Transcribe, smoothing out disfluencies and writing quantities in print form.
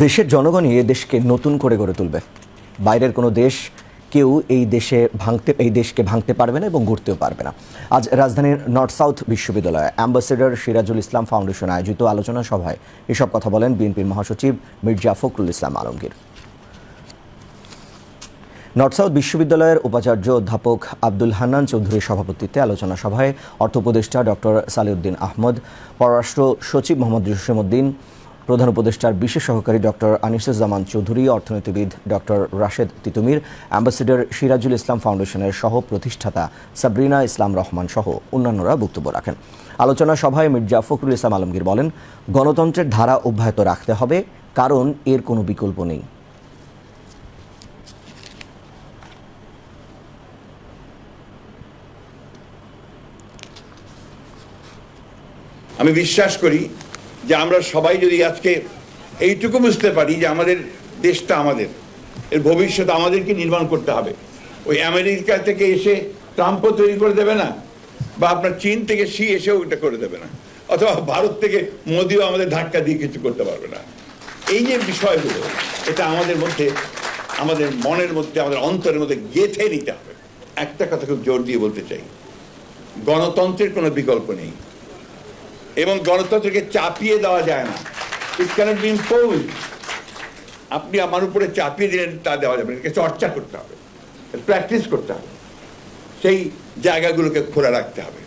দেশের জনগণই এই দেশকে নতুন করে গড়ে তুলবে। বাইরের কোনো দেশ কেউ এই দেশকে ভাঙতে পারবে না এবং গড়তেও পারবে না। আজ রাজধানীর নর্থ সাউথ বিশ্ববিদ্যালয়ে অ্যাম্বাসেডর সিরাজুল ইসলাম ফাউন্ডেশন আয়োজিত আলোচনা সভায় এসব কথা বলেন বিএনপির মহাসচিব মির্জা ফখরুল ইসলাম আলমগীর। নর্থ সাউথ বিশ্ববিদ্যালয়ের উপাচার্য অধ্যাপক আব্দুল হান্নান চৌধুরীর সভাপতিত্বে আলোচনা সভায় অর্থ উপদেষ্টা ডক্টর সালেউদ্দিন আহমদ, পররাষ্ট্র সচিব মোহাম্মদ জসিমউদ্দিন, প্রধান উপদেষ্টার বিশেষ সহকারী ডক্টর আনিসুজ্জামান চৌধুরী, অর্থনীতিবিদ ডক্টর রাশেদ তিতুমির, অ্যাম্বাসেডর সিরাজুল ইসলাম ফাউন্ডেশনের সহ প্রতিষ্ঠাতা সাবরিনা ইসলাম রহমান সহ অন্যান্যরা বক্তব্য রাখেন। আলোচনা সভায় মির্জা ফখরুল ইসলাম আলমগীর বলেন, গণতন্ত্রের ধারা অব্যাহত রাখতে হবে, কারণ এর কোনো বিকল্প নেই। আমি বিশ্বাস করি যে আমরা সবাই যদি আজকে এইটুকু বুঝতে পারি যে আমাদের দেশটা আমাদের, এর ভবিষ্যৎ আমাদেরকে নির্মাণ করতে হবে। ওই আমেরিকা থেকে এসে ট্রাম্পও তৈরি করে দেবে না, বা আপনার চীন থেকে শি এসেও এটা করে দেবে না, অথবা ভারত থেকে মোদিও আমাদের ধাক্কা দিয়ে কিছু করতে পারবে না। এই যে বিষয়গুলো, এটা আমাদের মধ্যে, আমাদের মনের মধ্যে, আমাদের অন্তরের মধ্যে গেঁথে নিতে হবে। একটা কথা খুব জোর দিয়ে বলতে চাই, গণতন্ত্রের কোনো বিকল্প নেই এবং গণতন্ত্রকে চাপিয়ে দেওয়া যায় না। ইট ক্যানট বি ইম্পোজড। আপনি আমার উপরে চাপিয়ে দিলেন তা দেওয়া যাবে না, এটাকে চর্চা করতে হবে, প্র্যাকটিস করতে হবে, সেই জায়গাগুলোকে খোলা রাখতে হবে।